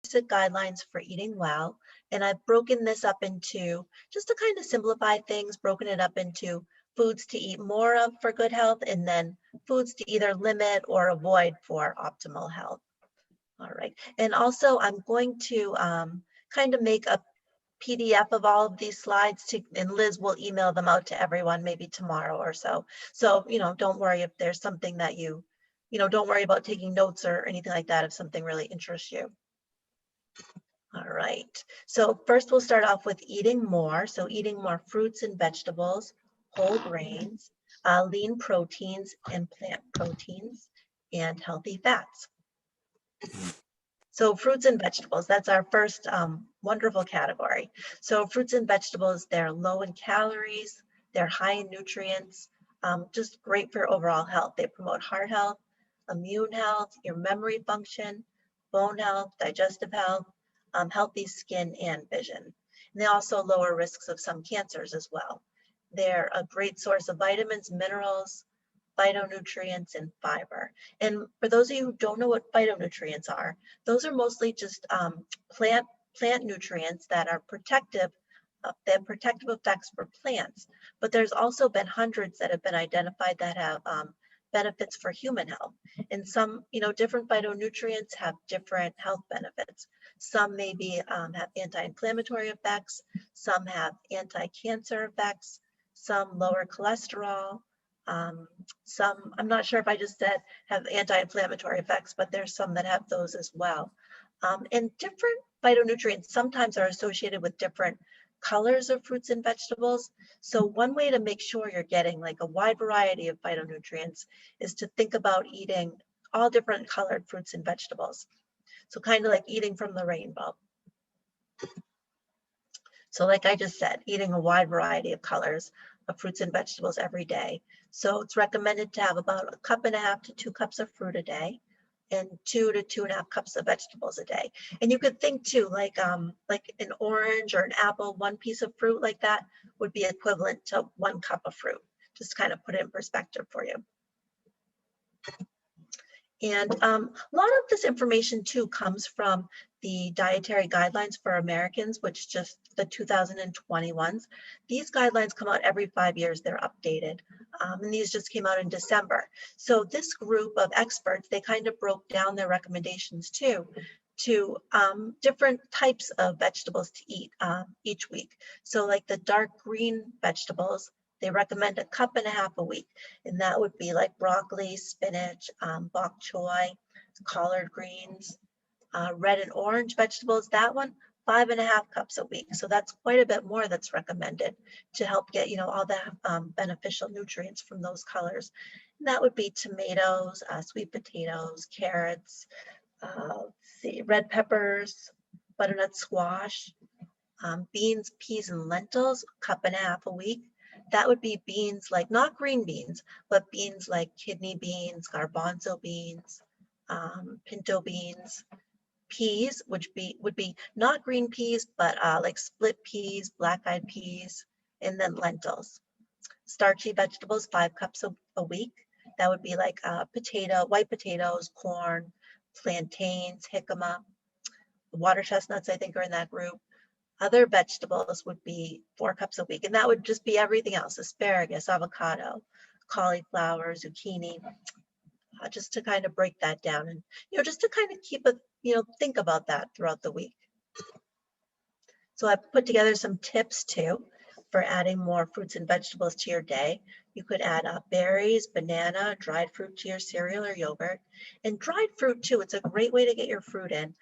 basic guidelines for eating well. And I've broken this up into, just to kind of simplify things, broken it up into foods to eat more of for good health, and then foods to either limit or avoid for optimal health. All right. And also I'm going to kind of make a PDF of all of these slides and Liz will email them out to everyone maybe tomorrow or so. So, don't worry if there's something that don't worry about taking notes or anything like that if something really interests you. All right. So first we'll start off with eating more. So eating more fruits and vegetables, whole grains, lean proteins and plant proteins, and healthy fats. So fruits and vegetables, that's our first wonderful category. So fruits and vegetables, they're low in calories, they're high in nutrients, just great for overall health. They promote heart health, immune health, your memory function, bone health, digestive health, healthy skin and vision. And they also lower risks of some cancers as well. They're a great source of vitamins, minerals, phytonutrients, and fiber. And for those of you who don't know what phytonutrients are, those are mostly just plant nutrients that are protective, they have protective effects for plants. But there's also been hundreds that have been identified that have benefits for human health. And some, different phytonutrients have different health benefits. Some maybe have anti-inflammatory effects, some have anti-cancer effects, some lower cholesterol, some, I'm not sure if I just said have anti-inflammatory effects, but there's some that have those as well. And different phytonutrients sometimes are associated with different colors of fruits and vegetables. So one way to make sure you're getting like a wide variety of phytonutrients is to think about eating all different colored fruits and vegetables. So kind of like eating from the rainbow. So like I just said, eating a wide variety of colors of fruits and vegetables every day. So it's recommended to have about 1.5 cups to 2 cups of fruit a day and 2 to 2.5 cups of vegetables a day. And you could think too, like an orange or an apple, one piece of fruit like that would be equivalent to 1 cup of fruit. Just kind of put it in perspective for you. And a lot of this information too comes from the dietary guidelines for Americans, which just the 2020 ones. These guidelines come out every 5 years, they're updated. And these just came out in December. So this group of experts, they kind of broke down their recommendations too to different types of vegetables to eat each week. So like the dark green vegetables, they recommend 1.5 cups a week, and that would be like broccoli, spinach, bok choy, collard greens, red and orange vegetables. That one, 5.5 cups a week. So that's quite a bit more that's recommended to help get, all the beneficial nutrients from those colors. And that would be tomatoes, sweet potatoes, carrots, red peppers, butternut squash, beans, peas, and lentils, 1.5 cups a week. That would be beans like, not green beans, but beans like kidney beans, garbanzo beans, pinto beans. Peas, which would be not green peas, but like split peas, black-eyed peas, and then lentils. Starchy vegetables, 5 cups a week. That would be like white potatoes, corn, plantains, jicama, water chestnuts, I think are in that group. Other vegetables would be 4 cups a week, and that would just be everything else: asparagus, avocado, cauliflower, zucchini, just to kind of break that down and, just to kind of keep think about that throughout the week. So I've put together some tips too for adding more fruits and vegetables to your day. You could add berries, banana, dried fruit to your cereal or yogurt. And dried fruit too, it's a great way to get your fruit in.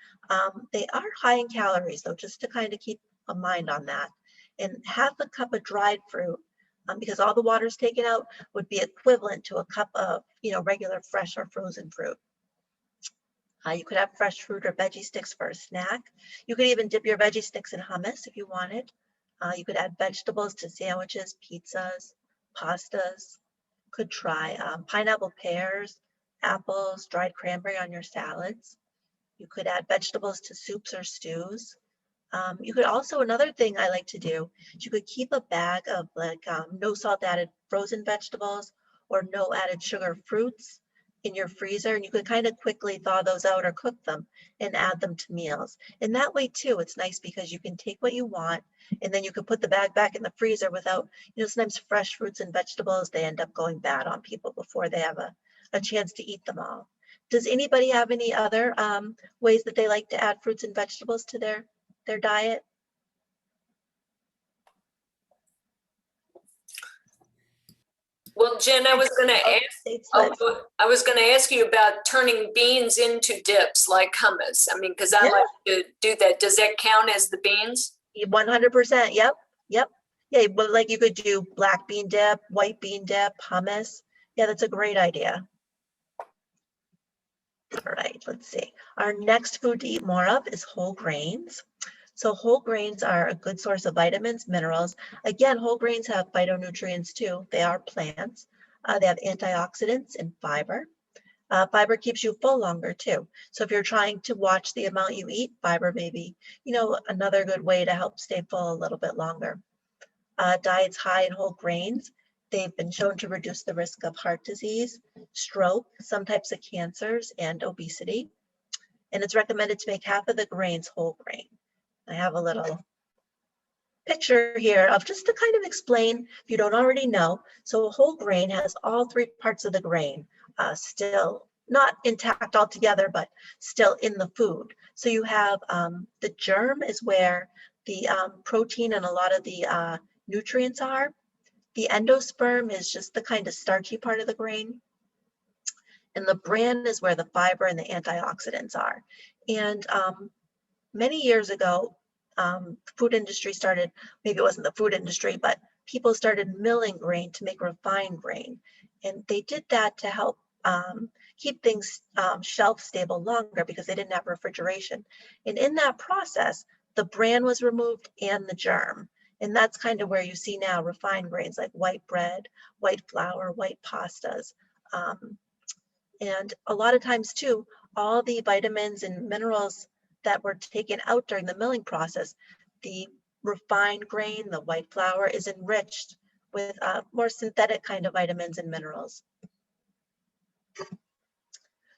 They are high in calories though, just to kind of keep a mind on that. And 1/2 cup of dried fruit, because all the water is taken out, would be equivalent to 1 cup of, regular fresh or frozen fruit. You could have fresh fruit or veggie sticks for a snack. You could even dip your veggie sticks in hummus if you wanted. You could add vegetables to sandwiches, pizzas, pastas. Could try pineapple, pears, apples, dried cranberry on your salads. You could add vegetables to soups or stews. You could also, another thing I like to do is you could keep a bag of like no salt added frozen vegetables or no added sugar fruits in your freezer, and you can kind of quickly thaw those out or cook them and add them to meals. And that way too, it's nice because you can take what you want and then you can put the bag back in the freezer without, sometimes fresh fruits and vegetables, they end up going bad on people before they have a chance to eat them all. Does anybody have any other ways that they like to add fruits and vegetables to their diet? Well, Jen, I was going to ask you about turning beans into dips like hummus. I mean, because I like to do that. Does that count as the beans? 100%. Yep. Yeah, but like you could do black bean dip, white bean dip, hummus. Yeah, that's a great idea. All right, let's see. Our next food to eat more of is whole grains. So whole grains are a good source of vitamins, minerals. Again, whole grains have phytonutrients too. They are plants. They have antioxidants and fiber. Fiber keeps you full longer too. So if you're trying to watch the amount you eat, fiber may be, another good way to help stay full a little bit longer. Diets high in whole grains, they've been shown to reduce the risk of heart disease, stroke, some types of cancers, and obesity. And it's recommended to make half of the grains whole grain. I have a little picture here of just to kind of explain if you don't already know. So a whole grain has all three parts of the grain still not intact altogether, but still in the food. So you have the germ is where the protein and a lot of the nutrients are. The endosperm is just the kind of starchy part of the grain. And the bran is where the fiber and the antioxidants are. And many years ago, the food industry started, maybe it wasn't the food industry, but people started milling grain to make refined grain. And they did that to help keep things shelf stable longer because they didn't have refrigeration. And in that process, the bran was removed and the germ. And that's kind of where you see now refined grains like white bread, white flour, white pastas. And a lot of times too, all the vitamins and minerals that were taken out during the milling process, the refined grain, the white flour is enriched with more synthetic kind of vitamins and minerals.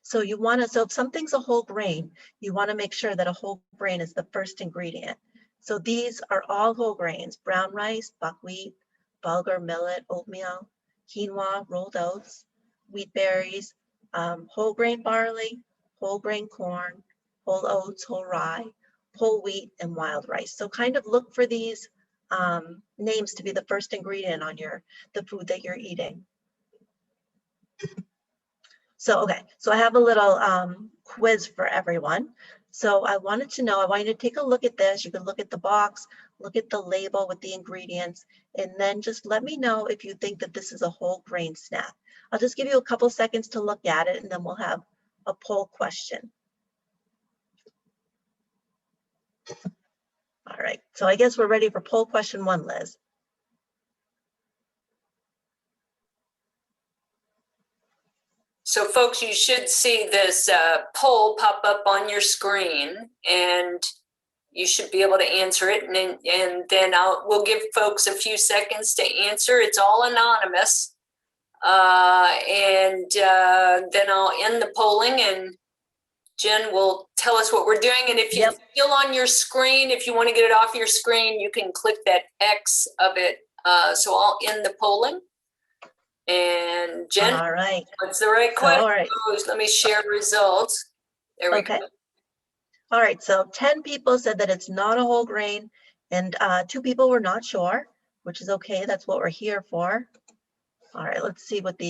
So so if something's a whole grain, you want to make sure that a whole grain is the first ingredient. So these are all whole grains: brown rice, buckwheat, bulgur, millet, oatmeal, quinoa, rolled oats, wheat berries, whole grain barley, whole grain corn, whole oats, whole rye, whole wheat, and wild rice. So kind of look for these names to be the first ingredient on the food that you're eating. So, okay, so I have a little quiz for everyone. So I want you to take a look at this. You can look at the box, look at the label with the ingredients, and then just let me know if you think that this is a whole grain snack. I'll just give you a couple seconds to look at it, and then we'll have a poll question. All right, so I guess we're ready for poll question 1, Liz. So folks, you should see this poll pop up on your screen, and you should be able to answer it. And then we'll give folks a few seconds to answer. It's all anonymous. And then I'll end the polling, and Jen will tell us what we're doing. And if you're still on your screen, if you want to get it off your screen, you can click that X of it. So I'll end the polling. And Jen, all right, what's the right question? All right. Let me share results. There we go. All right, so 10 people said that it's not a whole grain, and 2 people were not sure, which is okay. That's what we're here for. All right, let's see what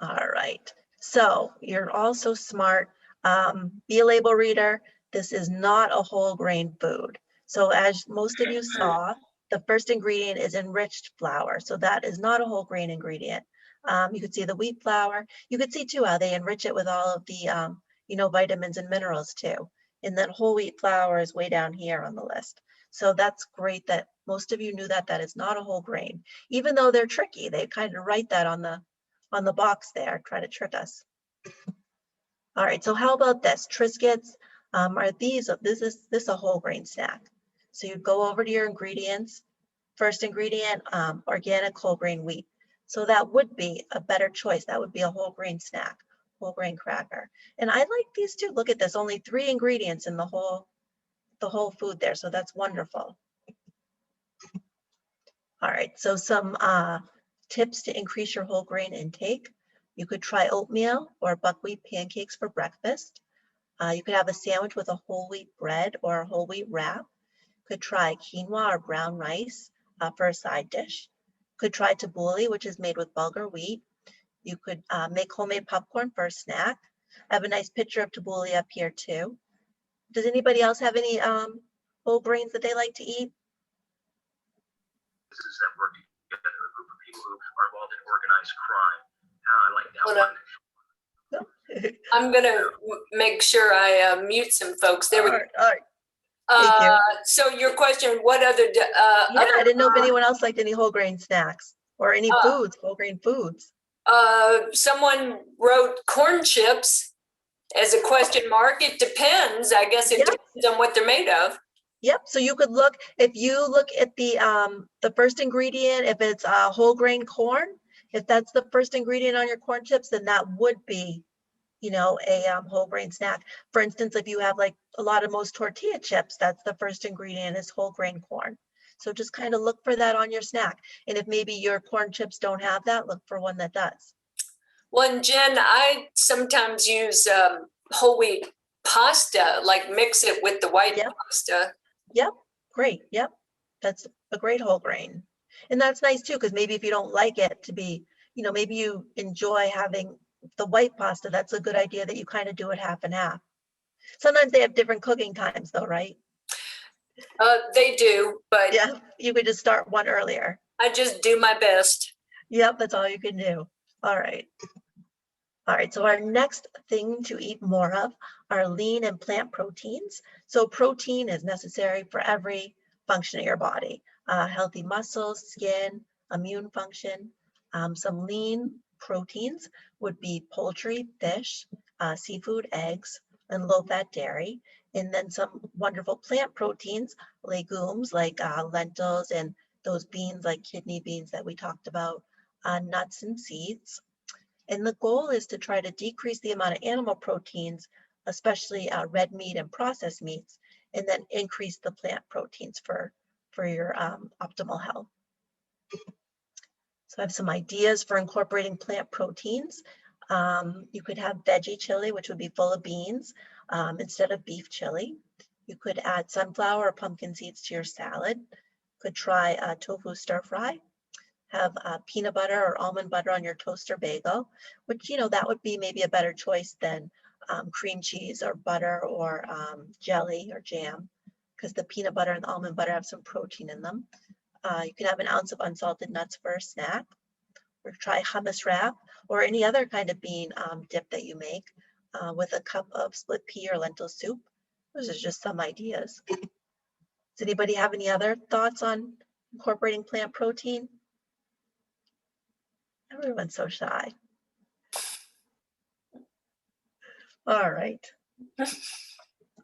all right. So you're all so smart. Be a label reader. This is not a whole grain food. So as most of you saw, the first ingredient is enriched flour. So that is not a whole grain ingredient. You could see the wheat flour. You could see too how they enrich it with all of the, vitamins and minerals too. And then whole wheat flour is way down here on the list. So that's great that most of you knew that that is not a whole grain, even though they're tricky. They kind of write that on the box there, try to trick us. All right, so how about this? Triscuits, this is a whole grain snack. So you go over to your ingredients. First ingredient, organic whole grain wheat. So that would be a better choice. That would be a whole grain snack, whole grain cracker. And I like these too. Look at this, only 3 ingredients in the whole food there. So that's wonderful. All right, so some tips to increase your whole grain intake. You could try oatmeal or buckwheat pancakes for breakfast. You could have a sandwich with a whole wheat bread or a whole wheat wrap. Could try quinoa or brown rice for a side dish. Could try tabbouleh, which is made with bulgur wheat. You could make homemade popcorn for a snack. I have a nice picture of tabbouleh up here too. Does anybody else have any whole grains that they like to eat? That work together, a group of people who are involved in organized crime. I like that one. I'm gonna make sure I mute some folks. There we go. All right. Thank you. So your question, what other? I didn't know if anyone else liked any whole grain snacks or any foods, whole grain foods. Someone wrote corn chips as a question mark. It depends. I guess it depends on what they're made of. Yep. So you could look, if you look at the first ingredient, if it's whole grain corn, if that's the first ingredient on your corn chips, then that would be, you know, a whole grain snack. For instance, if you have like a lot of most tortilla chips, that's the first ingredient is whole grain corn. So just kind of look for that on your snack. And if maybe your corn chips don't have that, look for one that does. Well, and Jen, I sometimes use whole wheat pasta, like mix it with the white pasta. Yep, great. Yep, that's a great whole grain. And that's nice too, because maybe if you don't like it to be, you know, maybe you enjoy having the white pasta, that's a good idea that you kind of do it half and half. Sometimes they have different cooking times though, right? They do, but yeah, you could just start one earlier. I just do my best. Yep, that's all you can do. All right. All right, so our next thing to eat more of are lean and plant proteins. So protein is necessary for every function of your body. Healthy muscles, skin, immune function. Some lean proteins would be poultry, fish, seafood, eggs, and low-fat dairy. And then some wonderful plant proteins, legumes like lentils and those beans like kidney beans that we talked about, nuts and seeds. And the goal is to try to decrease the amount of animal proteins, especially red meat and processed meats, and then increase the plant proteins for your optimal health. So I have some ideas for incorporating plant proteins. You could have veggie chili, which would be full of beans instead of beef chili. You could add sunflower or pumpkin seeds to your salad. Could try tofu stir fry. Have peanut butter or almond butter on your toaster bagel, which, you know, that would be maybe a better choice than cream cheese or butter or jelly or jam, because the peanut butter and the almond butter have some protein in them. You can have an ounce of unsalted nuts for a snack, or try hummus wrap or any other kind of bean dip that you make with a cup of split pea or lentil soup. Those are just some ideas. Does anybody have any other thoughts on incorporating plant protein? Everyone's so shy. All right.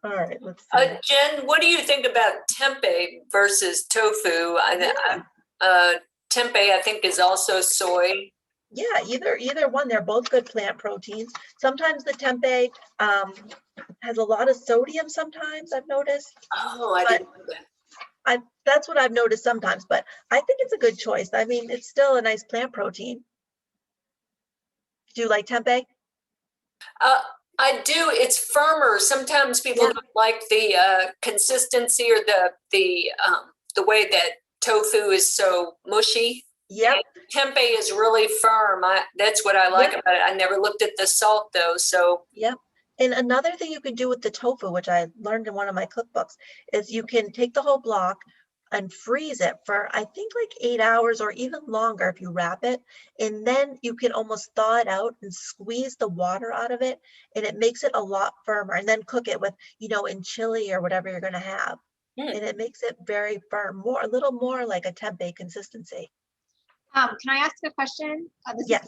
All right, let's see. Jen, what do you think about tempeh versus tofu? Tempeh, I think, is also soy. Yeah, either one. They're both good plant proteins. Sometimes the tempeh has a lot of sodium sometimes, I've noticed. Oh, I didn't know that. That's what I've noticed sometimes, but I think it's a good choice. I mean, it's still a nice plant protein. Do you like tempeh? I do. It's firmer. Sometimes people don't like the consistency or the way that tofu is so mushy. Yep. And tempeh is really firm. That's what I like about it. I never looked at the salt though. So. Yep. And another thing you can do with the tofu, which I learned in one of my cookbooks, is you can take the whole block and freeze it for, I think, like 8 hours or even longer if you wrap it. And then you can almost thaw it out and squeeze the water out of it. And it makes it a lot firmer. And then cook it with, you know, in chili or whatever you're going to have. And it makes it very firm, a little more like a tempeh consistency. Can I ask a question? Yes.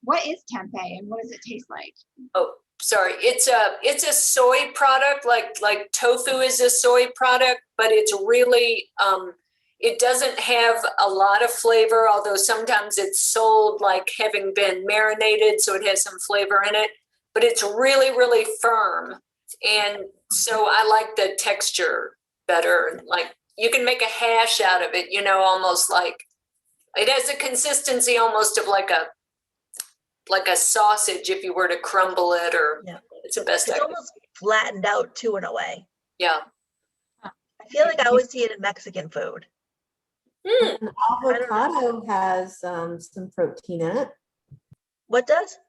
What is tempeh and what does it taste like? Oh, sorry. It's a soy product, like tofu is a soy product, but it's really It doesn't have a lot of flavor, although sometimes it's sold like having been marinated, so it has some flavor in it. But it's really, really firm. And so I like the texture better. Like you can make a hash out of it, you know, almost like it has a consistency almost of like a sausage if you were to crumble it, or Yeah. it's the best. It's almost flattened out too in a way. Yeah. I feel like I always see it in Mexican food. And avocado has some protein in it. What does?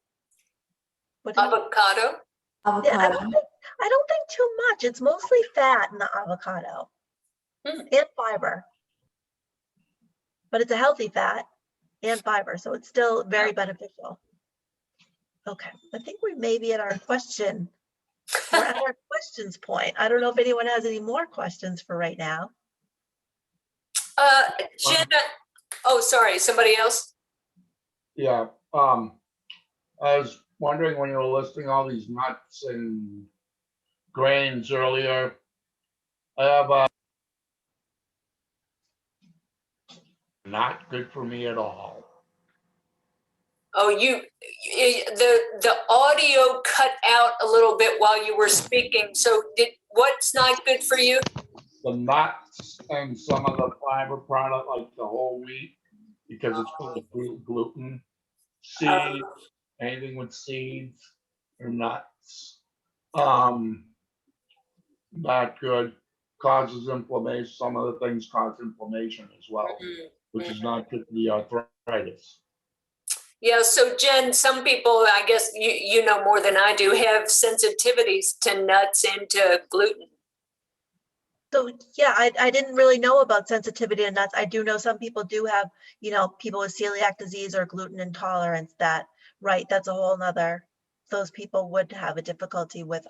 What do you- Avocado. Yeah, Avocado. I don't think too much. It's mostly fat in the avocado and fiber. But it's a healthy fat and fiber, so it's still very beneficial. Okay, I think we may be at our question. We're at our questions point. I don't know if anyone has any more questions for right now. Jenna, oh, sorry, somebody else? Yeah, I was wondering when you were listing all these nuts and grains earlier, I have not good for me at all. Oh, the audio cut out a little bit while you were speaking. So what's not good for you? The nuts and some of the fiber product, like the whole wheat, because it's full of gluten. Seeds, anything with seeds or nuts, not good. Causes inflammation. Some of the things cause inflammation as well, which is not good for the arthritis. Yeah, so Jen, some people, I guess you know more than I do, have sensitivities to nuts and to gluten. So yeah, I didn't really know about sensitivity to nuts. I do know some people do have, you know, people with celiac disease or gluten intolerance that, right, that's a whole nother, those people would have a difficulty with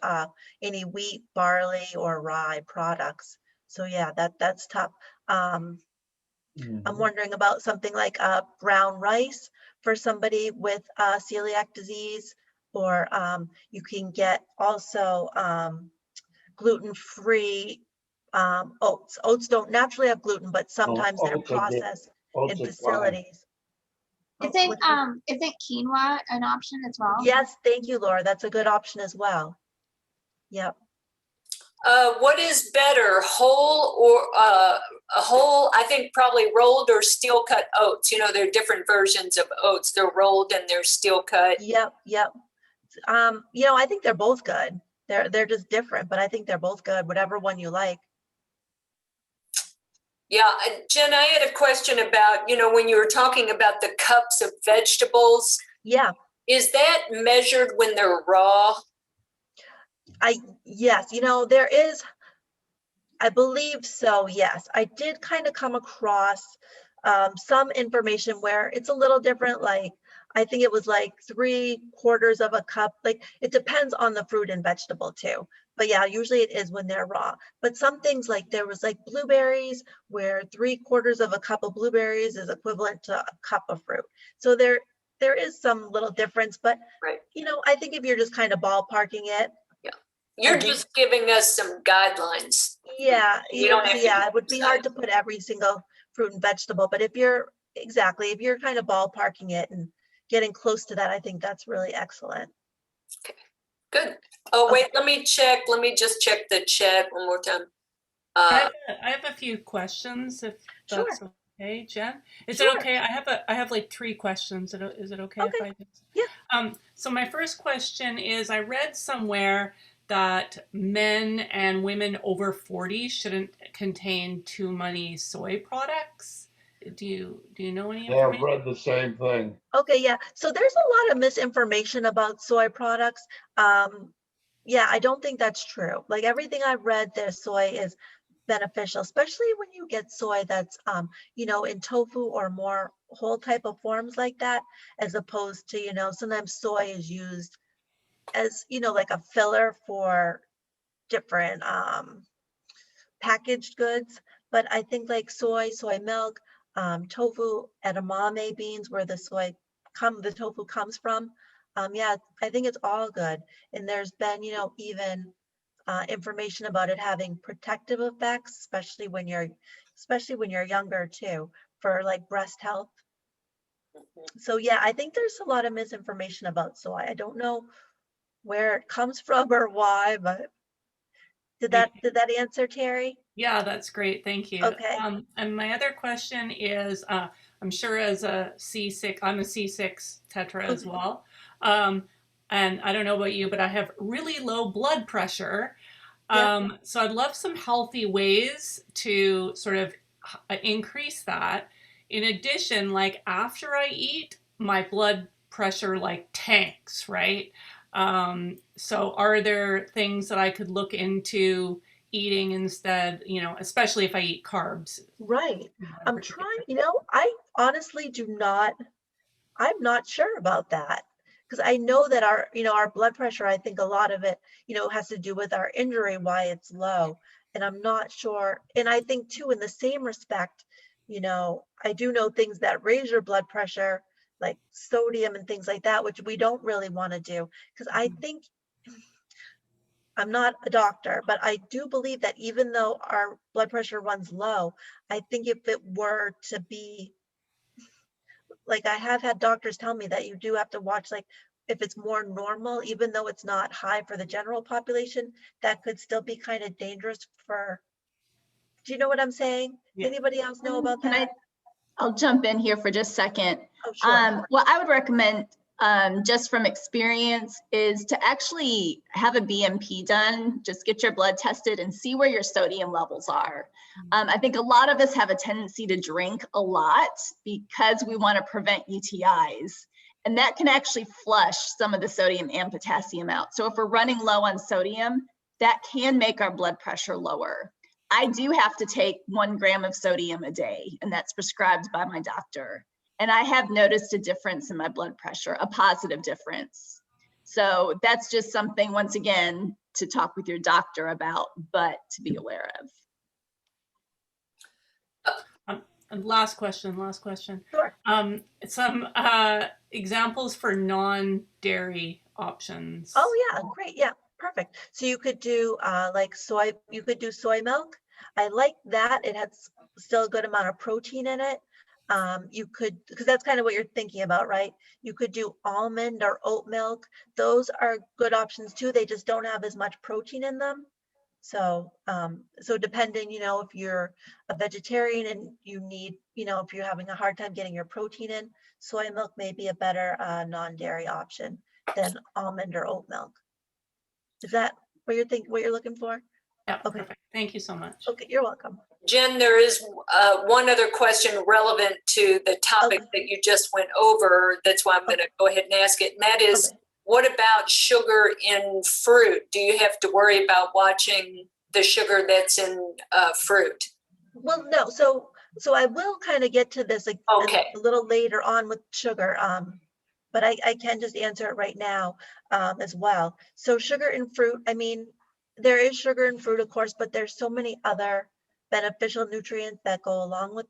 any wheat, barley, or rye products. So yeah, that's tough. I'm wondering about something like brown rice for somebody with celiac disease, or you can get also gluten-free oats. Oats don't naturally have gluten, but sometimes they're oats are good. processed Oats in are fine. facilities. Isn't quinoa an option as well? Yes, thank you, Laura. That's a good option as well. Yep. What is better, whole or a whole? I think probably rolled or steel cut oats. You know, there are different versions of oats. They're rolled and they're steel cut. Yep. You know, I think they're both good. They're just different, but I think they're both good, whatever one you like. Yeah, Jen, I had a question about, you know, when you were talking about the cups of vegetables. Yeah. Is that measured when they're raw? Yes, you know, there is, I believe so, yes. I did kind of come across some information where it's a little different, like I think it was like 3/4 of a cup. Like it depends on the fruit and vegetable too. But yeah, usually it is when they're raw. But some things, like there was like blueberries, where 3/4 of a cup of blueberries is equivalent to a cup of fruit. So there is some little difference, but Right. you know, I think if you're just kind of ballparking it. You're just giving us some guidelines. Yeah, You don't have to it would be hard to put every single fruit and vegetable, but if you're kind of ballparking it and getting close to that, I think that's really excellent. Okay, good. Oh, wait, let me just check the chat one more time. I have a few questions, if that's Sure. okay, Jen. Is Sure. it okay? I have like 3 questions. Is it okay if Okay. I just? Yeah. So my first question is, I read somewhere that men and women over 40 shouldn't contain too many soy products. Do you know any Yeah, I've information? read the same thing. Okay, yeah. So there's a lot of misinformation about soy products. Yeah, I don't think that's true. Like everything I've read, their soy is beneficial, especially when you get soy that's, you know, in tofu or more whole type of forms like that, as opposed to, you know, sometimes soy is used as, you know, like a filler for different packaged goods. But I think like soy milk, tofu, edamame beans, where the tofu comes from. Yeah, I think it's all good. And there's been, you know, even information about it having protective effects, especially when you're younger too, for like breast health. So yeah, I think there's a lot of misinformation about soy. I don't know where it comes from or why, but did that answer, Terry? Yeah, that's great. Thank you. Okay. And my other question is, I'm sure as a C6, I'm a C6 tetra as well. And I don't know about you, but I have really low blood pressure. So I'd love some healthy ways to sort of increase that. In addition, like after I eat, my blood pressure like tanks, right? So are there things that I could look into eating instead, especially if I eat carbs? Right. I'm trying, I honestly I'm not sure about that. Because I know that our blood pressure, I think a lot of it, has to do with our injury, why it's low. And I'm not sure. And I think too, in the same respect, I do know things that raise your blood pressure, like sodium and things like that, which we don't really want to do. Because I think, I'm not a doctor, but I do believe that even though our blood pressure runs low, I think if it were to be, like I have had doctors tell me that you do have to watch, like if it's more normal, even though it's not high for the general population, that could still be kind of dangerous for, do you know what I'm saying? Yeah. Anybody else know about Can that? I'll jump in here for just a second. Oh, sure. What I would recommend, just from experience, is to actually have a BMP done. Just get your blood tested and see where your sodium levels are. I think a lot of us have a tendency to drink a lot because we want to prevent UTIs. And that can actually flush some of the sodium and potassium out. So if we're running low on sodium, that can make our blood pressure lower. I do have to take 1 gram of sodium a day, and that's prescribed by my doctor. And I have noticed a difference in my blood pressure, a positive difference. So that's just something, once again, to talk with your doctor about, but to be aware of. And last question. Sure. Some examples for non-dairy options. Oh yeah, great. Yeah, perfect. So you could do like you could do soy milk. I like that. It has still a good amount of protein in it. You could, because that's kind of what you're thinking about, right? You could do almond or oat milk. Those are good options too. They just don't have as much protein in them. So, so depending, if you're a vegetarian and you need, if you're having a hard time getting your protein in, soy milk may be a better non-dairy option than almond or oat milk. Is that what you're looking for? Yeah, Okay. perfect. Thank you so much. Okay, you're welcome. Jen, there is one other question relevant to the topic that you just went over. That's why I'm going to go ahead and ask it. And that is, what about sugar in fruit? Do you have to worry about watching the sugar that's in fruit? Well, no. So I will kind of get to this a little later on with sugar. But I can just answer it right now as well. So sugar in fruit, I mean, there is sugar in fruit, of course, but there's so many other beneficial nutrients that go along with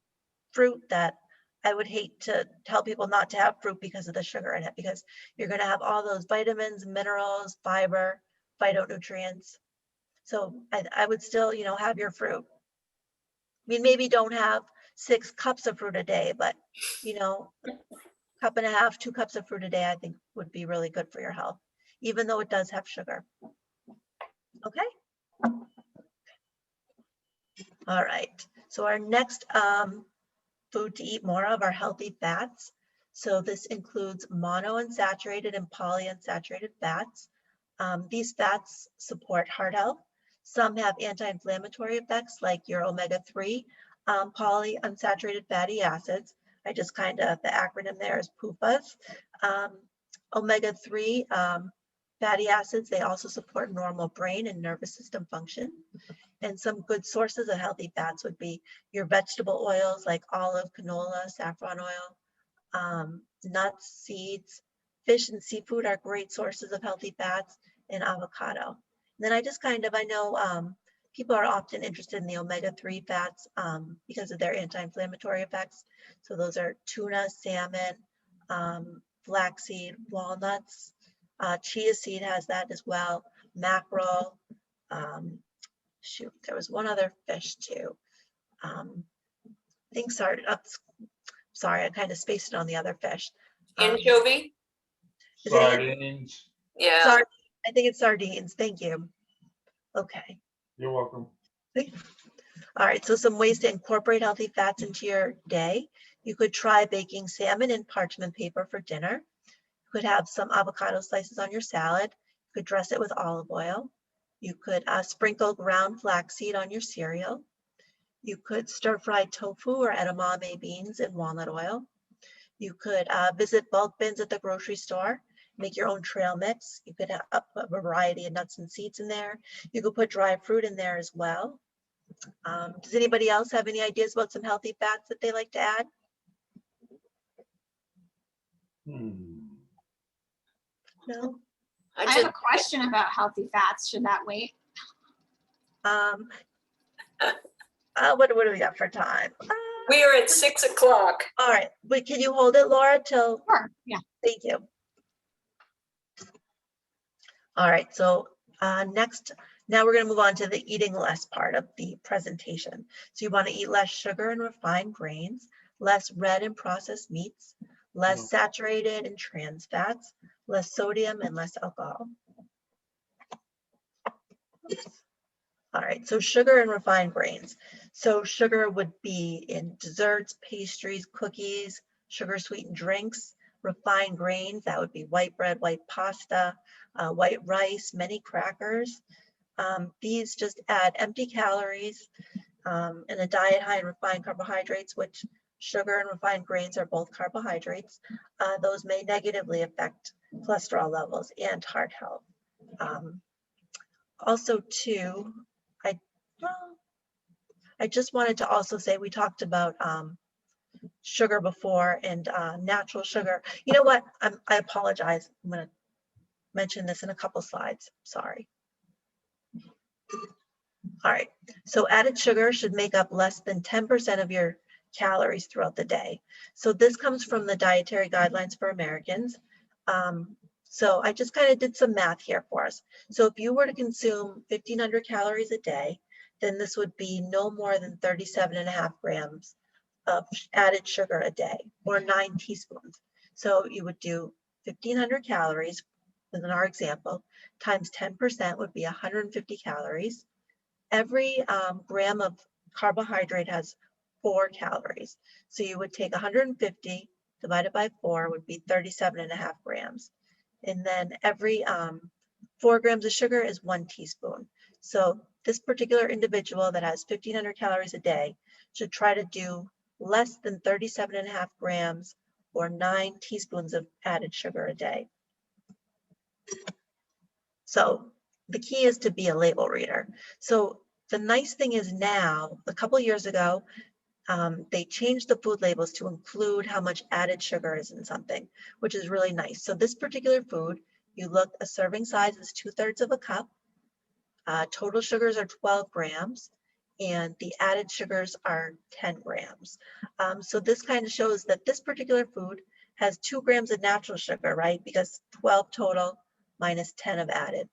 fruit that I would hate to tell people not to have fruit because of the sugar in it, because you're going to have all those vitamins, minerals, fiber, phytonutrients. So I would still, have your fruit. I mean, maybe don't have 6 cups of fruit a day, but, cup and a half, 2 cups of fruit a day, I think would be really good for your health, even though it does have sugar. Okay. All right. So our next food to eat more of are healthy fats. So this includes monounsaturated and polyunsaturated fats. These fats support heart health. Some have anti-inflammatory effects like your omega-3 polyunsaturated fatty acids. I just the acronym there is PUFAs. Omega-3 fatty acids, they also support normal brain and nervous system function. And some good sources of healthy fats would be your vegetable oils like olive, canola, saffron oil, nuts, seeds. Fish and seafood are great sources of healthy fats, and avocado. And then I know people are often interested in the omega-3 fats because of their anti-inflammatory effects. So those are tuna, salmon, flaxseed, walnuts, chia seed has that as well, mackerel, Shoot, there was one other fish too. I think sorry, I kind of spaced it on the other fish. Anchovy? Is it Sardines. Yeah. Sorry, I think it's sardines. Thank you. Okay. You're welcome. All right, so some ways to incorporate healthy fats into your day. You could try baking salmon in parchment paper for dinner. You could have some avocado slices on your salad. You could dress it with olive oil. You could sprinkle ground flaxseed on your cereal. You could stir fry tofu or edamame beans in walnut oil. You could visit bulk bins at the grocery store, make your own trail mix. You could have a variety of nuts and seeds in there. You could put dry fruit in there as well. Does anybody else have any ideas about some healthy fats that they like to add? No? I have a question about healthy fats. Should that wait? What do we got for time? We are at 6 o'clock. All right, wait, can you hold it, Laura, till? Sure, yeah. Thank you. All right, so now we're gonna move on to the eating less part of the presentation. So you wanna eat less sugar and refined grains, less red and processed meats, less saturated and trans fats, less sodium and less alcohol. All right, so sugar and refined grains. So sugar would be in desserts, pastries, cookies, sugar sweetened drinks. Refined grains, that would be white bread, white pasta, white rice, many crackers. These just add empty calories in a diet high in refined carbohydrates, which sugar and refined grains are both carbohydrates. Those may negatively affect cholesterol levels and heart health. Also too, I just wanted to also say, we talked about sugar before and natural sugar. You know what? I apologize. I'm going to mention this in a couple slides. Sorry. All right. So added sugar should make up less than 10% of your calories throughout the day. So this comes from the Dietary Guidelines for Americans. So I just kind of did some math here for us. So if you were to consume 1,500 calories a day, then this would be no more than 37.5 grams of added sugar a day, or 9 teaspoons. So you would do 1,500 calories, in our example, times 10% would be 150 calories. Every gram of carbohydrate has 4 calories. So you would take 150 divided by 4 would be 37.5 grams. And then every 4 grams of sugar is 1 teaspoon. So this particular individual that has 1,500 calories a day should try to do less than 37.5 grams or 9 teaspoons of added sugar a day. So the key is to be a label reader. So the nice thing is now, a couple years ago, they changed the food labels to include how much added sugar is in something, which is really nice. So this particular food, you look, a serving size is 2/3 of a cup. Total sugars are 12 grams and the added sugars are 10 grams. So this kind of shows that this particular food has 2 grams of natural sugar, right? Because 12 total minus 10 of added.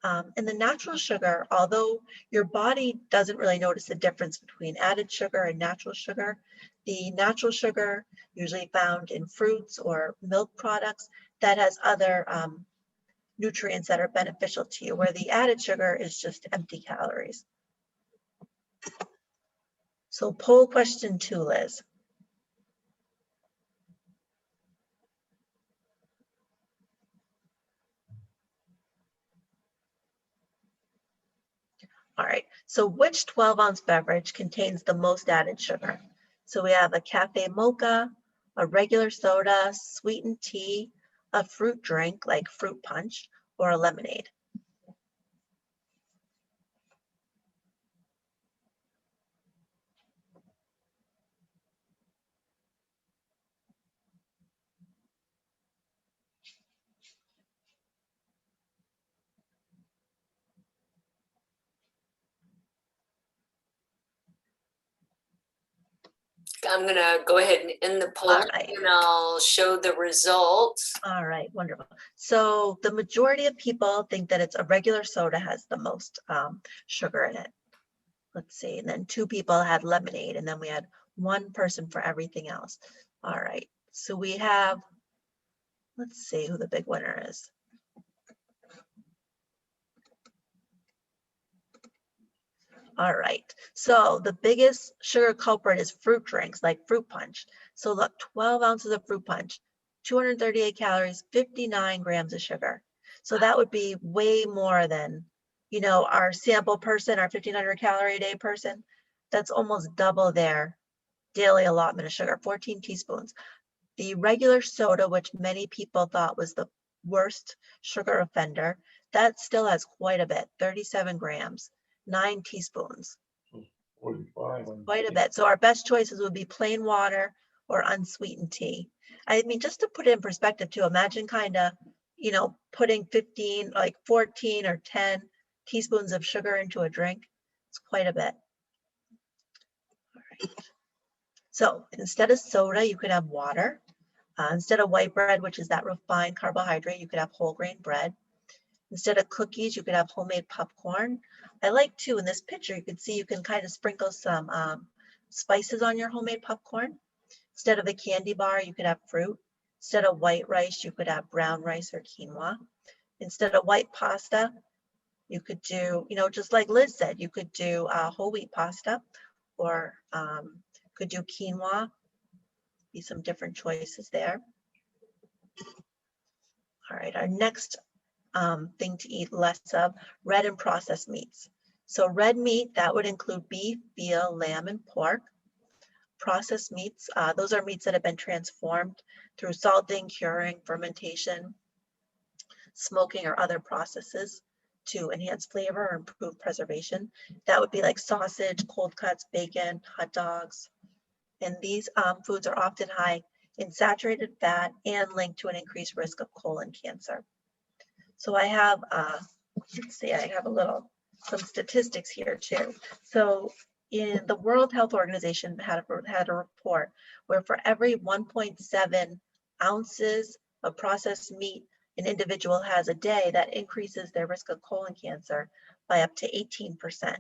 And the natural sugar, although your body doesn't really notice the difference between added sugar and natural sugar, the natural sugar usually found in fruits or milk products that has other nutrients that are beneficial to you, where the added sugar is just empty calories. So poll question 2, Liz. All right, so which 12-ounce beverage contains the most added sugar? So we have a cafe mocha, a regular soda, sweetened tea, a fruit drink like fruit punch, or a lemonade. I'm gonna go ahead and end the poll right. and I'll show the results. All right, wonderful. So the majority of people think that it's a regular soda has the most sugar in it. Let's see, and then 2 people had lemonade, and then we had 1 person for everything else. All right, so we have, let's see who the big winner is. All right, so the biggest sugar culprit is fruit drinks like fruit punch. So look, 12 ounces of fruit punch, 238 calories, 59 grams of sugar. So that would be way more than, you know, our sample person, our 1500 calorie a day person. That's almost double their daily allotment of sugar, 14 teaspoons. The regular soda, which many people thought was the worst sugar offender, that still has quite a bit, 37 grams, 9 teaspoons, 45. quite a bit. So our best choices would be plain water or unsweetened tea. I mean, just to put it in perspective too, imagine kind of, you know, putting 15, like 14 or 10 teaspoons of sugar into a drink. It's quite a bit. All right. So instead of soda, you could have water. Instead of white bread, which is that refined carbohydrate, you could have whole grain bread. Instead of cookies, you could have homemade popcorn. I like too, in this picture, you can see you can kind of sprinkle some spices on your homemade popcorn. Instead of a candy bar, you could have fruit. Instead of white rice, you could have brown rice or quinoa. Instead of white pasta, you could do, you know, just like Liz said, you could do whole wheat pasta, or could do quinoa. Be some different choices there. All right, our next thing to eat less of, red and processed meats. So red meat, that would include beef, veal, lamb, and pork. Processed meats, those are meats that have been transformed through salting, curing, fermentation, smoking, or other processes to enhance flavor or improve preservation. That would be like sausage, cold cuts, bacon, hot dogs. And these foods are often high in saturated fat and linked to an increased risk of colon cancer. So I have, let's see, I have some statistics here too. So in the World Health Organization had a report where for every 1.7 ounces of processed meat an individual has a day, that increases their risk of colon cancer by up to 18%.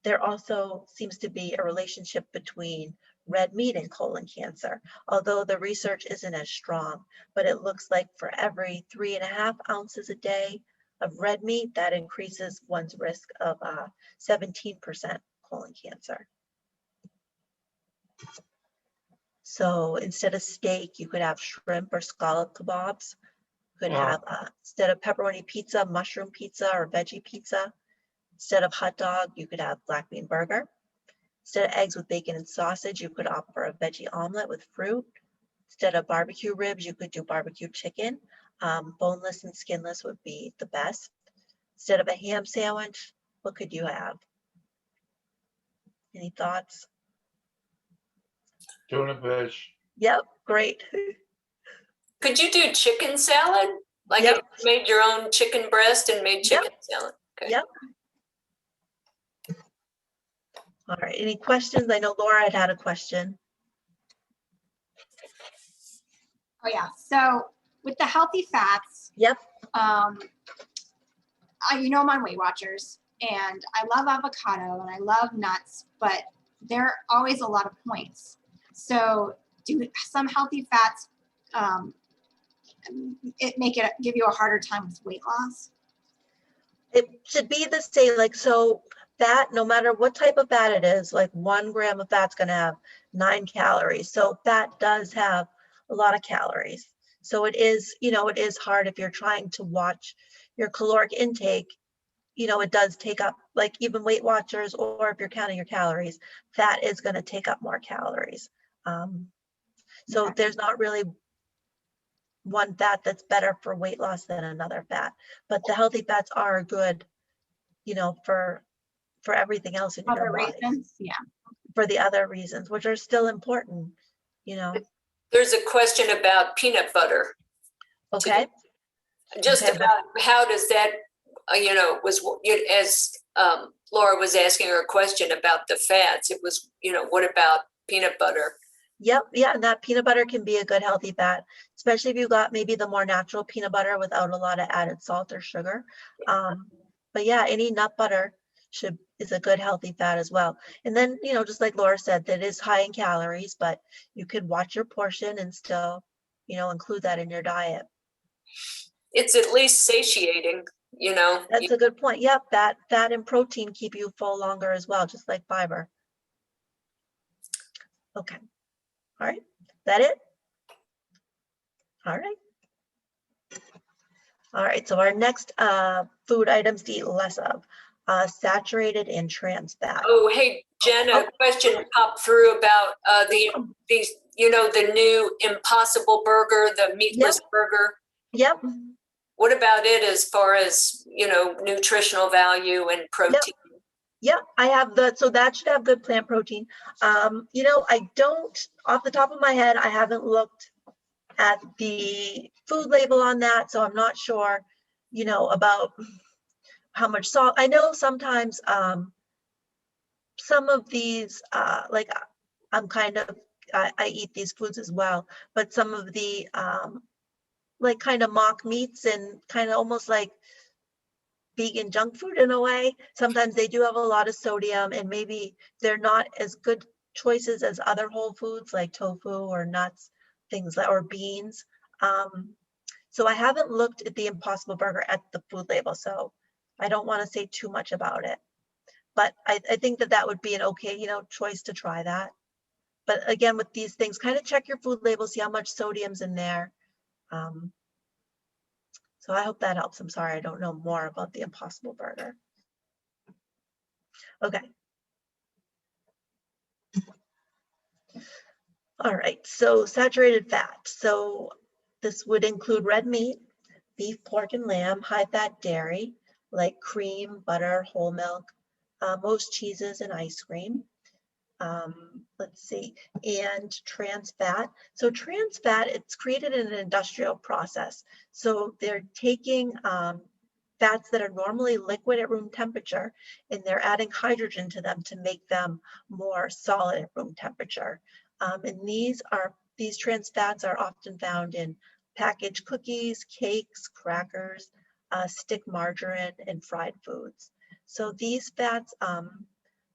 There also seems to be a relationship between red meat and colon cancer, although the research isn't as strong, but it looks like for every 3.5 ounces a day of red meat, that increases one's risk of 17% colon cancer. So instead of steak, you could have shrimp or scallop kebabs. You could have, instead of pepperoni pizza, mushroom pizza or veggie pizza. Instead of hot dog, you could have black bean burger. Instead of eggs with bacon and sausage, you could opt for a veggie omelet with fruit. Instead of barbecue ribs, you could do barbecue chicken. Boneless and skinless would be the best. Instead of a ham sandwich, what could you have? Any thoughts? Tuna fish. Yep, great. Could you do chicken salad? Like Yep. if you made your own chicken breast and made chicken salad? Okay. Yep. All right, any questions? I know Laura had a question. Oh yeah, so with the healthy fats, Yep. you know I'm on Weight Watchers, and I love avocado and I love nuts, but there are always a lot of points. So do some healthy fats give you a harder time with weight loss? It should be the same, like, so fat, no matter what type of fat it is, like 1 gram of fat's gonna have 9 calories. So fat does have a lot of calories. So it is, you know, it is hard if you're trying to watch your caloric intake. You know, it does take up, like even Weight Watchers, or if you're counting your calories, fat is gonna take up more calories. So there's not really one fat that's better for weight loss than another fat, but the healthy fats are good, you know, for everything else in your Other body, reasons, yeah. for the other reasons, which are still important, you know. There's a question about peanut butter. Okay. Just Okay, about how does that, as Laura was asking her a question about the fats, it was, what about peanut butter. Yep, yeah, and that peanut butter can be a good healthy fat, especially if you got maybe the more natural peanut butter without a lot of added salt or sugar. But yeah, any nut butter is a good healthy fat as well. And then, you know, just like Laura said, that is high in calories, but you could watch your portion and still, you know, include that in your diet. It's at least satiating, you know. That's a good point. Yep, fat and protein keep you full longer as well, just like fiber. Okay. All right. Is that it? All right. All right. So our next food items to eat less of, saturated and trans fat. Oh, hey, Jen, a question popped through about these, you know, the new Impossible Burger, the meatless burger. Yep. What about it as far as, you know, nutritional value and protein? Yep, I have so that should have good plant protein. You know, I don't, off the top of my head, I haven't looked at the food label on that, so I'm not sure, you know, about how much salt. I know sometimes some of these, like I'm kind of, I eat these foods as well, but some of the like kind of mock meats and kind of almost like vegan junk food in a way. Sometimes they do have a lot of sodium and maybe they're not as good choices as other whole foods like tofu or nuts, things like, or beans. So I haven't looked at the Impossible Burger at the food label, so I don't want to say too much about it. But I think that would be an okay, you know, choice to try that. But again, with these things, kind of check your food label, see how much sodium's in there. So I hope that helps. I'm sorry, I don't know more about the Impossible Burger. Okay. All right, so saturated fat. So this would include red meat, beef, pork, and lamb, high-fat dairy, like cream, butter, whole milk, most cheeses and ice cream. Let's see, and trans fat. So trans fat, it's created in an industrial process. So they're taking fats that are normally liquid at room temperature, and they're adding hydrogen to them to make them more solid at room temperature. And these trans fats are often found in packaged cookies, cakes, crackers, stick margarine, and fried foods. So these fats,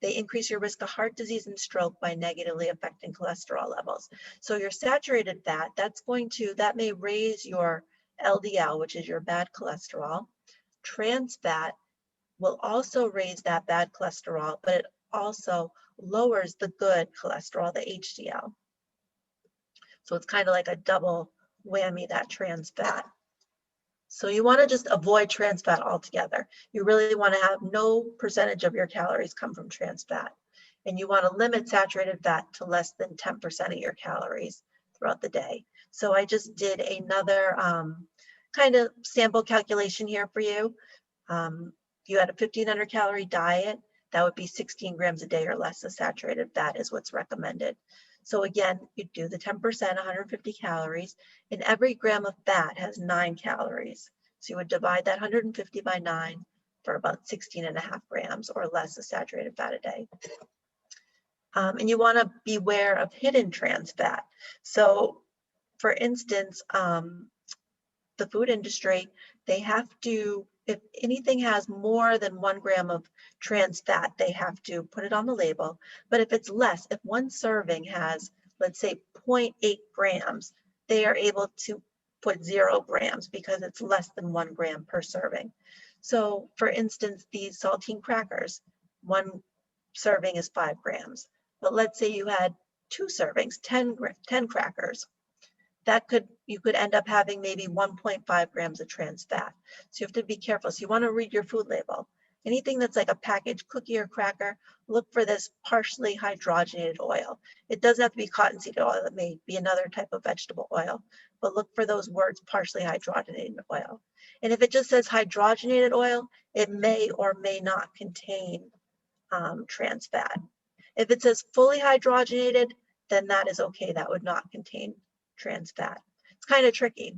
they increase your risk of heart disease and stroke by negatively affecting cholesterol levels. So your saturated fat, that may raise your LDL, which is your bad cholesterol. Trans fat will also raise that bad cholesterol, but it also lowers the good cholesterol, the HDL. So it's kind of like a double whammy, that trans fat. So you want to just avoid trans fat altogether. You really want to have no percentage of your calories come from trans fat. And you want to limit saturated fat to less than 10% of your calories throughout the day. So I just did another kind of sample calculation here for you. If you had a 1,500 calorie diet, that would be 16 grams a day or less of saturated fat is what's recommended. So again, you do the 10%, 150 calories, and every gram of fat has 9 calories. So you would divide that 150 by 9 for about 16.5 grams or less of saturated fat a day. And you want to beware of hidden trans fat. So for instance, the food industry, they have to, if anything has more than 1 gram of trans fat, they have to put it on the label. But if it's less, if one serving has, let's say 0.8 grams, they are able to put 0 grams because it's less than 1 gram per serving. So for instance, these saltine crackers, 1 serving is 5 grams. But let's say you had 2 servings, 10 crackers. You could end up having maybe 1.5 grams of trans fat. So you have to be careful. So you want to read your food label. Anything that's like a packaged cookie or cracker, look for this partially hydrogenated oil. It doesn't have to be cottonseed oil. It may be another type of vegetable oil, but look for those words, partially hydrogenated oil. And if it just says hydrogenated oil, it may or may not contain trans fat. If it says fully hydrogenated, then that is okay. That would not contain trans fat. It's kind of tricky.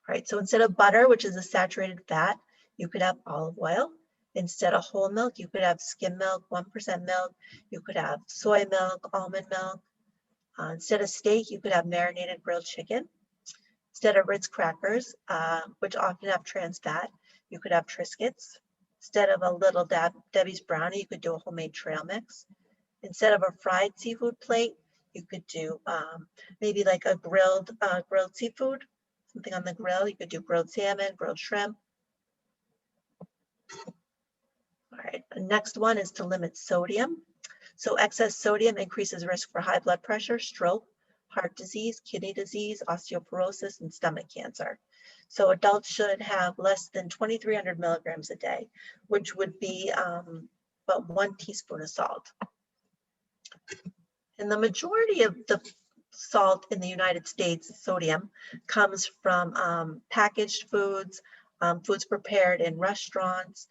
All right, so instead of butter, which is a saturated fat, you could have olive oil. Instead of whole milk, you could have skim milk, 1% milk. You could have soy milk, almond milk. Instead of steak, you could have marinated grilled chicken. Instead of Ritz crackers, which often have trans fat, you could have Triscuits. Instead of a little Debbie's brownie, you could do a homemade trail mix. Instead of a fried seafood plate, you could do maybe like a grilled seafood, something on the grill. You could do grilled salmon, grilled shrimp. All right, the next one is to limit sodium. So excess sodium increases risk for high blood pressure, stroke, heart disease, kidney disease, osteoporosis, and stomach cancer. So adults should have less than 2,300 milligrams a day, which would be about 1 teaspoon of salt. And the majority of the salt in the United States, sodium, comes from packaged foods, foods prepared in restaurants.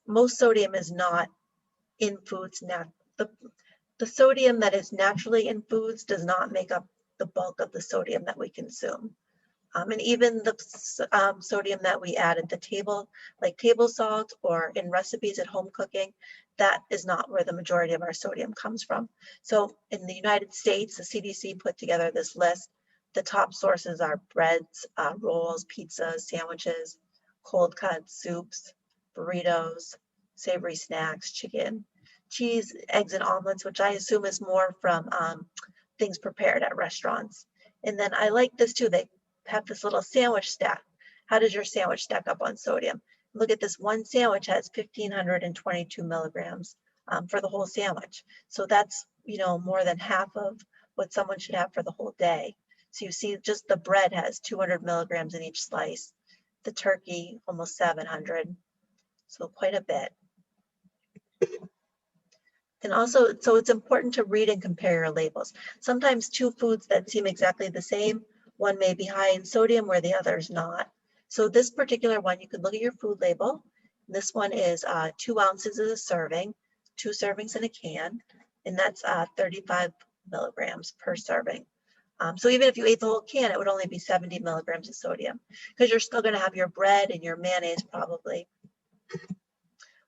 Most sodium is not in foods. The sodium that is naturally in foods does not make up the bulk of the sodium that we consume. And even the sodium that we add at the table, like table salt or in recipes at home cooking, that is not where the majority of our sodium comes from. So in the United States, the CDC put together this list. The top sources are breads, rolls, pizzas, sandwiches, cold cuts, soups, burritos, savory snacks, chicken, cheese, eggs, and omelets, which I assume is more from things prepared at restaurants. And then I like this too. They have this little sandwich stack. How does your sandwich stack up on sodium? Look at this, one sandwich has 1,522 milligrams for the whole sandwich. So that's, more than half of what someone should have for the whole day. So you see just the bread has 200 milligrams in each slice. The turkey, almost 700. So quite a bit. And also, so it's important to read and compare your labels. Sometimes two foods that seem exactly the same, one may be high in sodium where the other is not. So this particular one, you can look at your food label. This one is 2 ounces of a serving, 2 servings in a can, and that's 35 milligrams per serving. So even if you ate the whole can, it would only be 70 milligrams of sodium because you're still going to have your bread and your mayonnaise probably.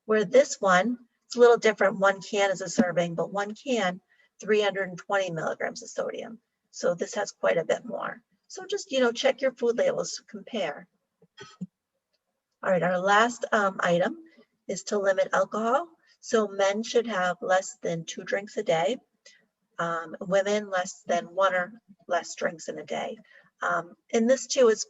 Where this one, it's a little different. 1 can is a serving, but 1 can, 320 milligrams of sodium. So this has quite a bit more. So just, check your food labels, compare. All right, our last item is to limit alcohol. So men should have less than 2 drinks a day. Women less than 1 or less drinks in a day. And this too is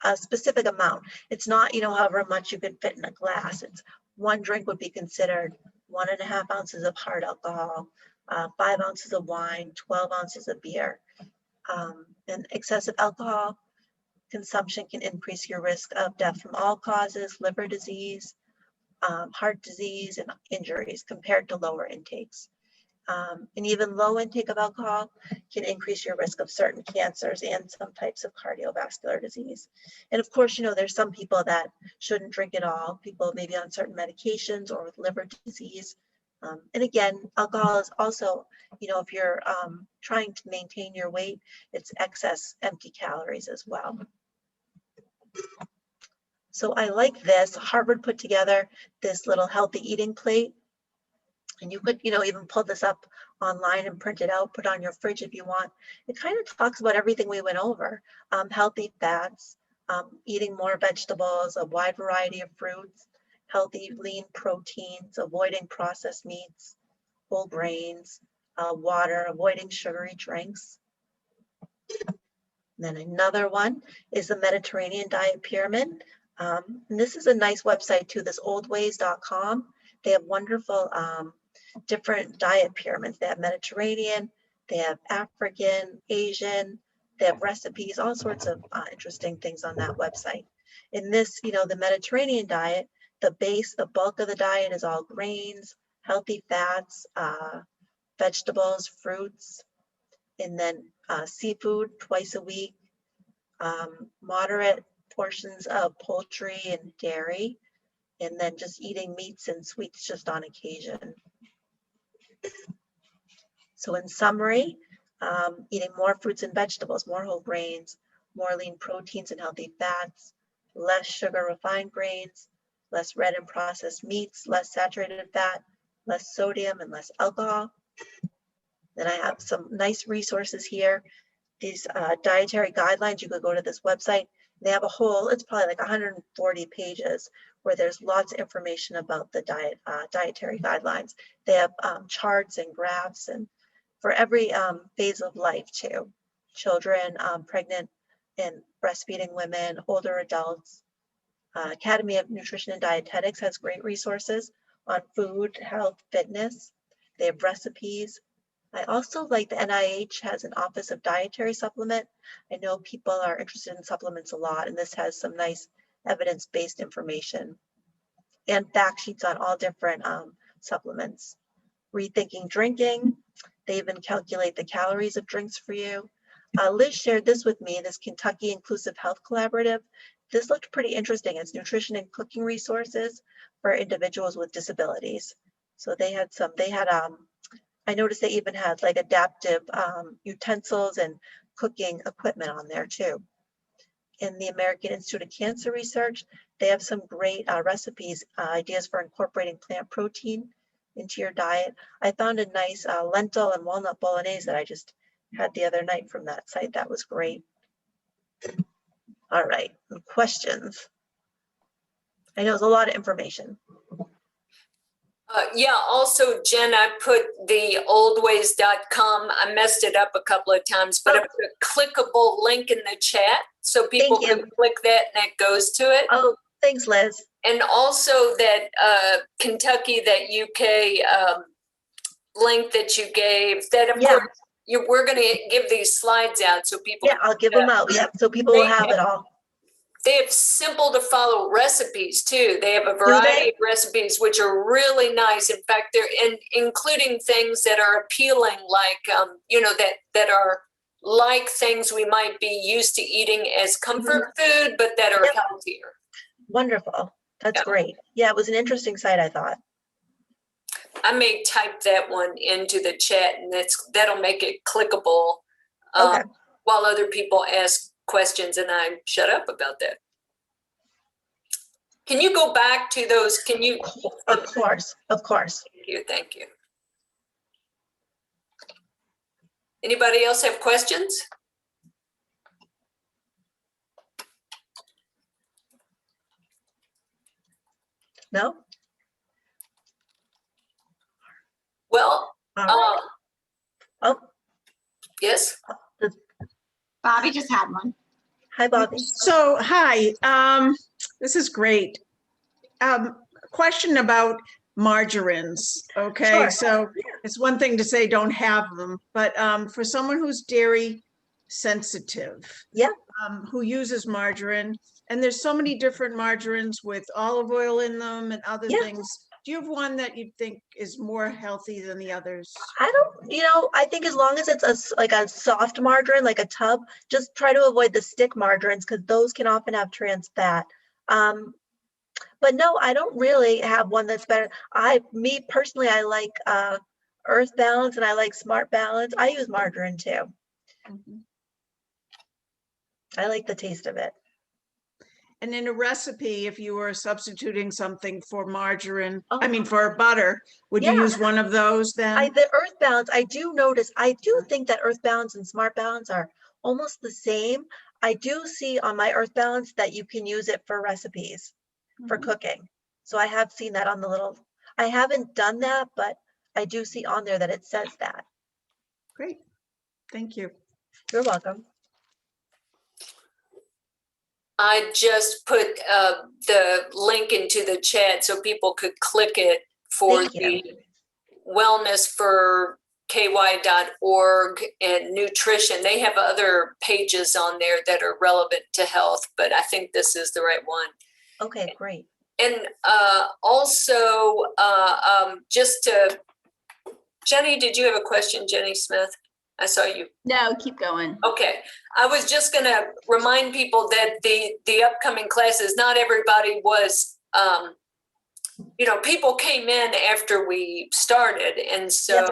a specific amount. It's not, however much you could fit in a glass. It's 1 drink would be considered 1.5 ounces of hard alcohol, 5 ounces of wine, 12 ounces of beer. And excessive alcohol consumption can increase your risk of death from all causes, liver disease, heart disease, and injuries compared to lower intakes. And even low intake of alcohol can increase your risk of certain cancers and some types of cardiovascular disease. And of course, there's some people that shouldn't drink at all, people maybe on certain medications or with liver disease. And again, alcohol is also, if you're trying to maintain your weight, it's excess empty calories as well. So I like this. Harvard put together this little healthy eating plate. And you could, even pull this up online and print it out, put on your fridge if you want. It kind of talks about everything we went over. Healthy fats, eating more vegetables, a wide variety of fruits, healthy lean proteins, avoiding processed meats, whole grains, water, avoiding sugary drinks. And then another one is the Mediterranean Diet Pyramid. And this is a nice website too, this oldways.com. They have wonderful different diet pyramids. They have Mediterranean, they have African, Asian, they have recipes, all sorts of interesting things on that website. In this, the Mediterranean diet, the bulk of the diet is all grains, healthy fats, vegetables, fruits, and then seafood twice a week, moderate portions of poultry and dairy, and then just eating meats and sweets just on occasion. So in summary, eating more fruits and vegetables, more whole grains, more lean proteins and healthy fats, less sugar refined grains, less red and processed meats, less saturated fat, less sodium, and less alcohol. Then I have some nice resources here. These dietary guidelines, you could go to this website. They have a whole, it's probably like 140 pages where there's lots of information about the dietary guidelines. They have charts and graphs and for every phase of life too. Children, pregnant and breastfeeding women, older adults. Academy of Nutrition and Dietetics has great resources on food, health, fitness. They have recipes. I also like the NIH has an Office of Dietary Supplement. I know people are interested in supplements a lot, and this has some nice evidence-based information and fact sheets on all different supplements. Rethinking Drinking, they even calculate the calories of drinks for you. Liz shared this with me, this Kentucky Inclusive Health Collaborative. This looked pretty interesting. It's nutrition and cooking resources for individuals with disabilities. So they had I noticed they even had like adaptive utensils and cooking equipment on there too. In the American Institute of Cancer Research, they have some great recipes, ideas for incorporating plant protein into your diet. I found a nice lentil and walnut bolognese that I just had the other night from that site. That was great. All right, questions? I know it's a lot of information. Yeah, also, Jen, I put the oldways.com. I messed it up a couple of times, but I put a clickable link in the chat so people can click that and it goes to it. Oh, thanks, Liz. And also that Kentucky, that UK link that you gave, that of course, we're going to give these slides out so people. Yeah, I'll give them out. Yep, so people will have it all. They have simple to follow recipes too. They have a variety of recipes, which are really nice. In fact, they're including things that are appealing, like, that are like things we might be used to eating as comfort food, but that are healthier. Wonderful. That's great. Yeah, it was an interesting site, I thought. I may type that one into the chat and that'll make it clickable while other people ask questions and I shut up about that. Can you go back to those? Can you? Of course. Thank you. Anybody else have questions? No? Well, yes. Bobby just had one. Hi, Bobby. So, hi, this is great. Question about margarines, okay? Sure. So it's one thing to say don't have them, but for someone who's dairy sensitive, who uses margarine, and there's so many different margarines with olive oil in them and other things. Do you have one that you think is more healthy than the others? I don't, I think as long as it's like a soft margarine, like a tub, just try to avoid the stick margarines because those can often have trans fat. But no, I don't really have one that's better. Me personally, I like Earth Balance and I like Smart Balance. I use margarine too. I like the taste of it. And in a recipe, if you were substituting something for margarine, for butter, would you use one of those then? The Earth Balance, I do think that Earth Balance and Smart Balance are almost the same. I do see on my Earth Balance that you can use it for recipes, for cooking. So I have seen that on the little, I haven't done that, but I do see on there that it says that. Great, thank you. You're welcome. I just put the link into the chat so people could click it for the wellness for ky.org and nutrition. They have other pages on there that are relevant to health, but I think this is the right one. Okay, great. And also, just to, Jenny, did you have a question, Jenny Smith? I saw you. No, keep going. Okay. I was just going to remind people that the upcoming classes, not everybody was, people came in after we started. And so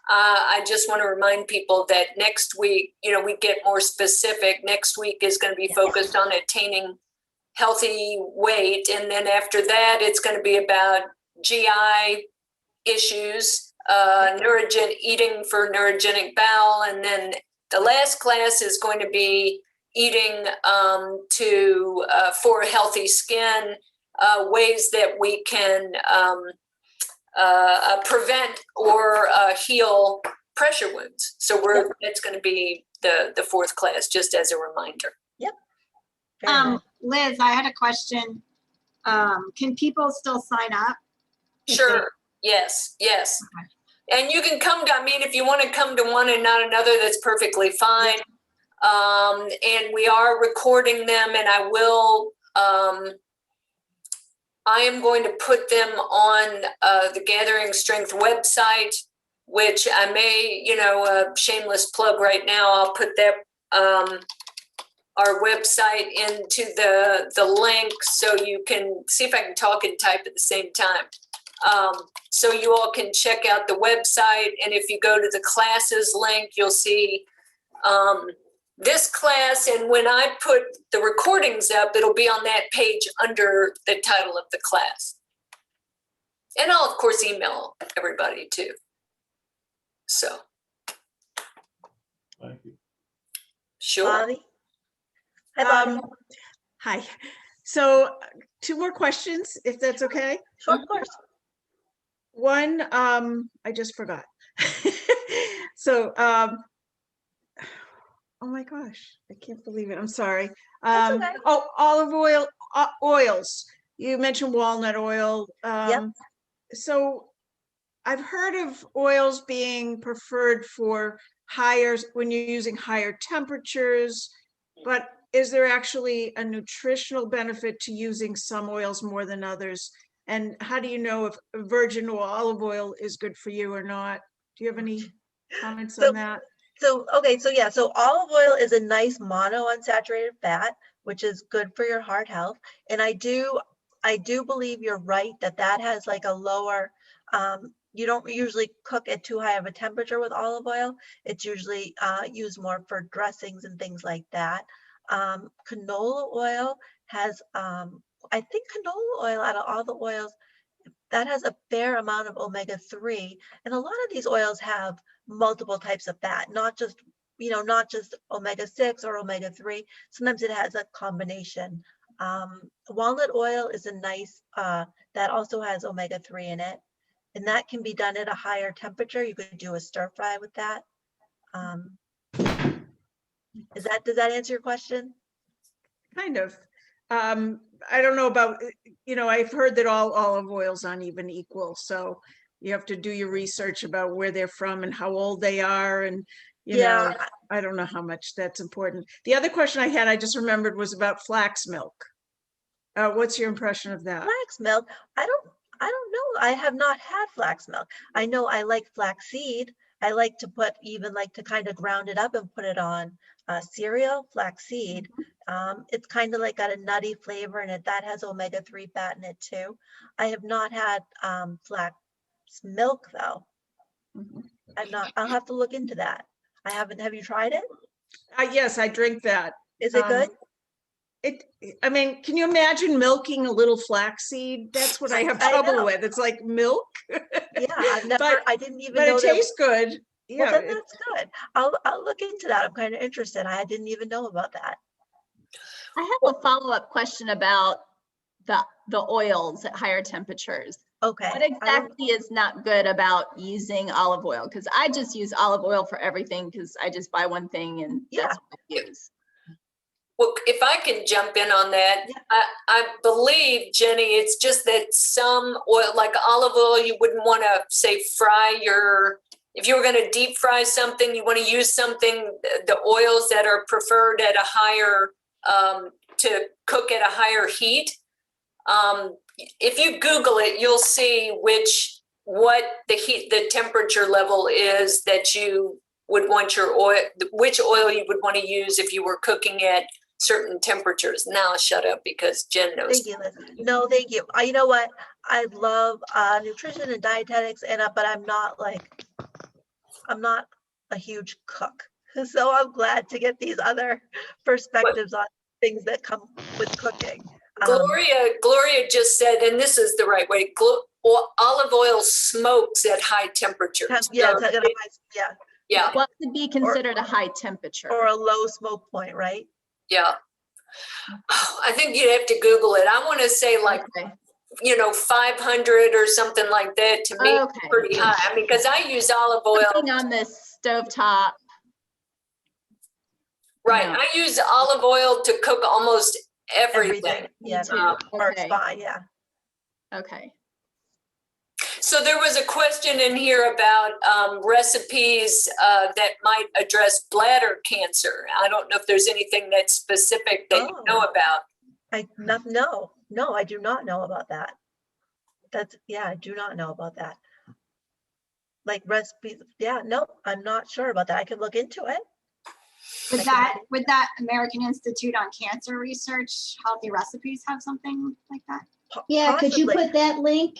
I just want to remind people that next week, we get more specific. Next week is going to be focused on attaining healthy weight. And then after that, it's going to be about GI issues, eating for neurogenic bowel. And then the last class is going to be eating for healthy skin, ways that we can prevent or heal pressure wounds. So it's going to be the fourth class, just as a reminder. Yep. Liz, I had a question. Can people still sign up? Sure. Yes. Okay. And you can come to, I mean, if you want to come to one and not another, that's perfectly fine. And we are recording them, and I will, I am going to put them on the Gathering Strength website, which I may, shameless plug right now. I'll put that our website into the link so you can see if I can talk and type at the same time. So you all can check out the website, and if you go to the classes link, you'll see this class, and when I put the recordings up, it'll be on that page under the title of the class. And I'll, of course, email everybody too. So. Thank you. Sure. Bobby? Hi, Bobby. Hi. So 2 more questions, if that's okay. Sure, of course. One, I just forgot. So, oh my gosh, I can't believe it. I'm sorry. That's okay. Oh, olive oil, oils. You mentioned walnut oil. Yep. So I've heard of oils being preferred for when you're using higher temperatures, but is there actually a nutritional benefit to using some oils more than others? And how do you know if virgin or olive oil is good for you or not? Do you have any comments on that? So olive oil is a nice monounsaturated fat, which is good for your heart health. And I do believe you're right that has like a lower, you don't usually cook at too high of a temperature with olive oil. It's usually used more for dressings and things like that. Canola oil has, I think canola oil out of all the oils, that has a fair amount of omega-3. And a lot of these oils have multiple types of fat, not just omega-6 or omega-3. Sometimes it has a combination. Walnut oil is a nice, that also has omega-3 in it. And that can be done at a higher temperature. You could do a stir fry with that. Does that answer your question? Kind of. I don't know about, I've heard that all olive oils aren't even equal. So you have to do your research about where they're from and how old they are. And, I don't know how much that's important. The other question I had, I just remembered, was about flax milk. What's your impression of that? Flax milk? I don't know. I have not had flax milk. I know I like flaxseed. I like to kind of ground it up and put it on cereal, flaxseed. It's kind of like got a nutty flavor in it. That has omega-3 fat in it too. I have not had flax milk though. I've not. I'll have to look into that. I haven't. Have you tried it? Yes, I drink that. Is it good? I mean, can you imagine milking a little flaxseed? That's what I have trouble with. It's like milk. Yeah, I didn't even know. But it tastes good. Well, then that's good. I'll look into that. I'm kind of interested. I didn't even know about that. I have a follow-up question about the oils at higher temperatures. Okay. What exactly is not good about using olive oil? Because I just use olive oil for everything, because I just buy one thing and that's what I use. Well, if I can jump in on that, I believe, Jenny, it's just that some oil, like olive oil, you wouldn't want to, say, if you were going to deep fry something, you want to use something, the oils that are preferred at a higher, to cook at a higher heat. If you Google it, you'll see what the temperature level is that you would want your oil, which oil you would want to use if you were cooking at certain temperatures. Now I'll shut up because Jen knows. Thank you, Liz. No, thank you. You know what? I love nutrition and dietetics, but I'm not a huge cook. So I'm glad to get these other perspectives on things that come with cooking. Gloria just said, and this is the right way, olive oil smokes at high temperatures. Yeah, So yeah. yeah, What would be considered a high temperature? Or a low smoke point, right? yeah. I think you'd have to Google it. I want to say like, Okay. 500 or something like that. To me, it's Okay. pretty high. I mean, because I use olive oil. Something on this stovetop. Right. No. I use olive oil to cook almost everything. Yeah, too. works Okay. fine, yeah. Okay. So there was a question in here about recipes that might address bladder cancer. I don't know if there's anything that's specific that you know about. No, I do not know about that. I do not know about that. Like recipes, yeah, no, I'm not sure about that. I could look into it. Would that American Institute on Cancer Research Healthy Recipes have something like that? Yeah, could you Possibly. put that link?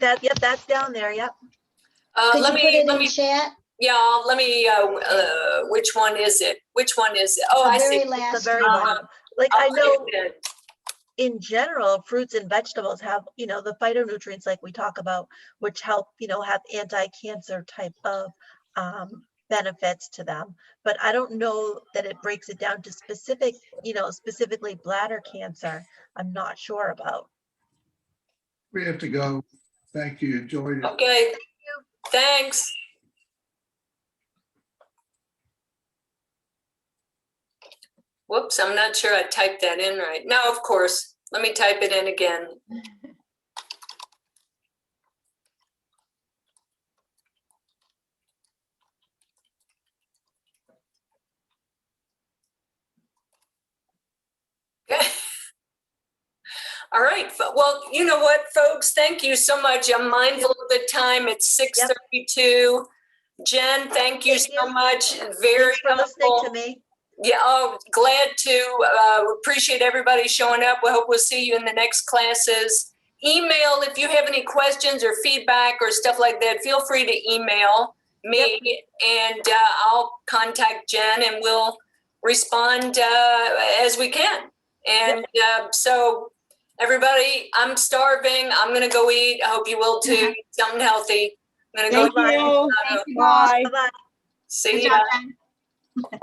Yep, that's down there, yep. Could Let you put it me, in chat? yeah, let me, which one is it? Which one is it? Oh, The I very see. last The very one. bottom. Like I'll I put know it in. in general, fruits and vegetables have, the phytonutrients like we talk about, which help, have anti-cancer type of benefits to them. But I don't know that it breaks it down to specifically bladder cancer. I'm not sure about. We have to go. Thank you. Enjoyed it. Okay. Thanks. Whoops, I'm not sure I typed that in right. No, of course. Let me type it in again. Okay. All right. Well, you know what, folks? Thank you so much. I'm mindful of the time. It's 6:32. Jen, thank you so much. Very Thanks for listening helpful. to me. Yeah, glad to. Appreciate everybody showing up. We hope we'll see you in the next classes. Email if you have any questions or feedback or stuff like that. Feel free to email me, and I'll contact Jen, and we'll respond as we can. And so, everybody, I'm starving. I'm gonna go eat. I hope you will too. Eat something healthy. I'm gonna Thank go. you. Thank you, Bye. Bye-bye. See Good ya. job, Jen.